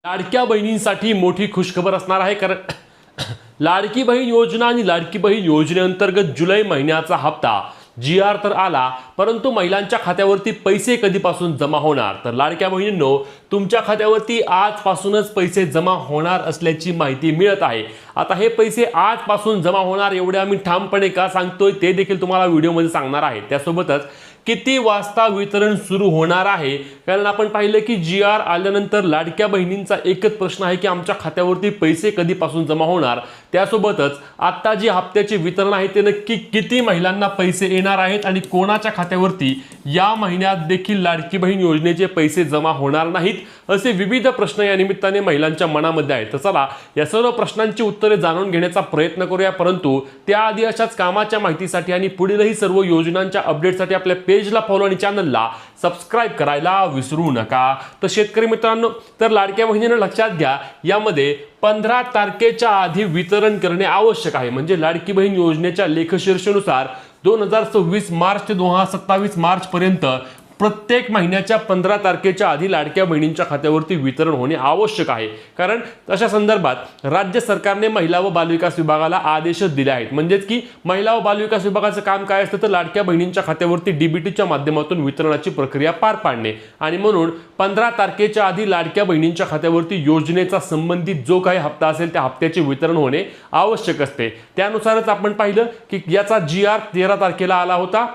लाडक्या बहिणींसाठी मोठी खुशखबर असणार आहे, कारण लाडकी बहीण योजना आणि लाडकी बहीण योजनेअंतर्गत जुलै महिन्याचा हप्ता GR तर आला, परंतु महिलांच्या खात्यावरती पैसे कधीपासून जमा होणार? तर लाडक्या बहिणींनो, तुमच्या खात्यावरती आजपासूनच पैसे जमा होणार असल्याची माहिती मिळत आहे। आता हे पैसे आजपासून जमा होणार एवढे आम्ही ठामपणे का सांगतोय ते देखील तुम्हाला व्हिडिओमध्ये सांगणार आहे। त्यासोबतच किती वाजता वितरण सुरू होणार आहे, कारण आपण पाहिलं की GR आल्यानंतर लाडक्या बहिणींचा एकच प्रश्न आहे की आमच्या खात्यावरती पैसे कधीपासून जमा होणार। त्यासोबतच आता जी हप्त्याचे वितरण आहे ते नक्की किती महिलांना पैसे येणार आहेत आणि कोणाच्या खात्यावरती या महिन्यात देखील लाडकी बहीण योजनेचे पैसे जमा होणार नाहीत असे विविध प्रश्न या निमित्ताने महिलांच्या मनामध्ये आहेत। तर चला या सर्व प्रश्नांची उत्तरे जाणून घेण्याचा प्रयत्न करूया, परंतु त्याआधी अशाच कामाच्या माहितीसाठी आणि पुढीलही सर्व योजनांच्या अपडेटसाठी आपल्या पेजला फॉलो आणि चॅनलला सबस्क्राइब करायला विसरू नका। तर शेतकरी मित्रांनो, तर लाडक्या बहिणींना लक्षात घ्या, यामध्ये 15 तारखेच्या आधी वितरण करणे आवश्यक आहे। म्हणजे लाडकी बहीण योजनेच्या लेखशीर्षानुसार 2026 मार्च ते 2027 मार्च पर्यंत प्रत्येक महिन्याच्या 15 तारखेच्या आधी लाडक्या बहिणींच्या खात्यावरती वितरण होणे आवश्यक आहे, कारण अशा संदर्भात राज्य सरकारने महिला व बालविकास विभागाला आदेश दिले आहेत। म्हणजेच की महिला व बालविकास विभागाचं काम काय असतं, तर लाडक्या बहिणींच्या खात्यावरती DBTच्या माध्यमातून वितरणाची प्रक्रिया पार पाडणे, आणि म्हणून 15 तारखेच्या आधी लाडक्या बहिणींच्या खात्यावरती योजनेचा संबंधित जो काही हप्ता असेल त्या हप्त्याचे वितरण होणे आवश्यक असते। त्यानुसारच आपण पाहिलं की याचा GR 13 तारखेला आला होता,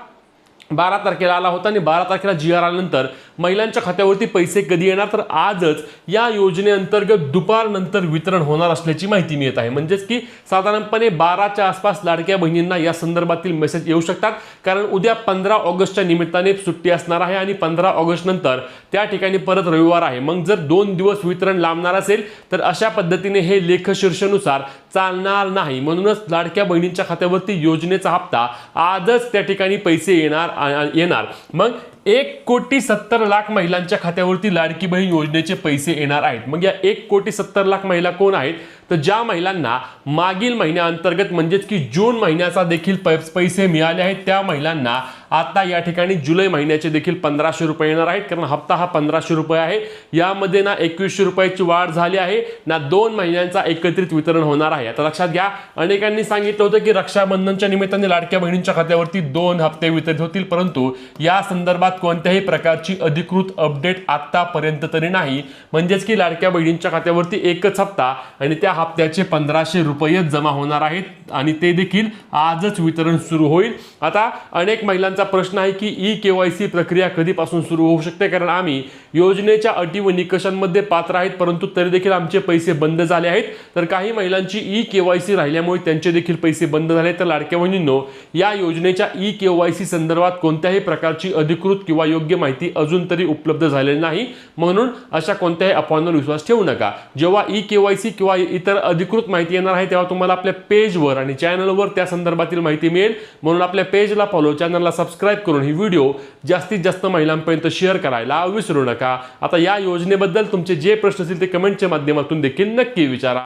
12 तारखेला आला होता आणि 12 तारखेला GR आल्यानंतर महिलांच्या खात्यावरती पैसे कधी येणार, तर आजच या योजनेअंतर्गत दुपारनंतर वितरण होणार असल्याची माहिती मिळत आहे। म्हणजेच की साधारणपणे 12च्या आसपास लाडक्या बहिणींना या संदर्भातील मेसेज येऊ शकतात, कारण उद्या 15 ऑगस्टच्या निमित्ताने सुट्टी असणार आहे आणि 15 ऑगस्ट नंतर त्या ठिकाणी परत रविवार आहे। मग जर 2 दिवस वितरण लांबणार असेल तर अशा पद्धतीने हे लेखशीर्षानुसार चालणार नाही। म्हणूनच लाडक्या बहिणींच्या खात्यावरती योजनेचा हप्ता आजच त्या ठिकाणी पैसे येणार। मग 1,70,00,000 महिलांच्या खात्यावरती लाडकी बहीण योजनेचे पैसे येणार आहेत। मग या 1,70,00,000 महिला कोण आहेत, तर ज्या महिलांना मागील महिन्याअंतर्गत म्हणजेच की जून महिन्याचा देखील पैसे मिळाले आहेत त्या महिलांना आता या ठिकाणी जुलै महिन्याचे देखील 1500 रुपये येणार आहेत, कारण हप्ता हा 1500 रुपये आहे। यामध्ये ना 2100 रुपयाची वाढ झाली आहे ना 2 महिन्यांचा एकत्रित वितरण होणार आहे। आता लक्षात घ्या, अनेकांनी सांगितलं होतं की रक्षाबंधनच्या निमित्ताने लाडक्या बहिणींच्या खात्यावरती 2 हप्ते वितरित होतील, परंतु या संदर्भात कोणत्याही प्रकारची अधिकृत अपडेट आतापर्यंत तरी नाही। म्हणजेच की लाडक्या बहिणींच्या खात्यावरती एकच हप्ता आणि त्या हप्त्याचे 1500 रुपये जमा होणार आहेत आणि ते देखील आजच वितरण सुरू होईल। आता अनेक महिलांचा प्रश्न आहे की E-KYC प्रक्रिया कधीपासून सुरू होऊ शकते, कारण आम्ही योजनेच्या अटी व निकषांमध्ये पात्र आहेत, परंतु तरी देखील आमचे पैसे बंद झाले आहेत। तर काही महिलांची E-KYC राहिल्यामुळे त्यांचे देखील पैसे बंद झाले। तर लाडक्या बहिणींनो, या योजनेच्या E-KYC संदर्भात कोणत्याही प्रकारची अधिकृत किंवा योग्य माहिती अजून तरी उपलब्ध झालेली नाही, म्हणून अशा कोणत्याही अफवांवर विश्वास ठेवू नका। जेव्हा E-KYC किंवा इतर अधिकृत माहिती येणार आहे तेव्हा तुम्हाला आपल्या पेजवर आणि चॅनलवर त्या संदर्भातील माहिती मिळेल। म्हणून आपल्या पेजला फॉलो, चॅनलला सबस्क्राइब करून ही व्हिडिओ जास्तीत जास्त महिलांपर्यंत शेअर करायला विसरू नका। आता या योजनेबद्दल तुमचे जे प्रश्न असतील ते कमेंटच्या माध्यमातून देखील नक्की विचारा।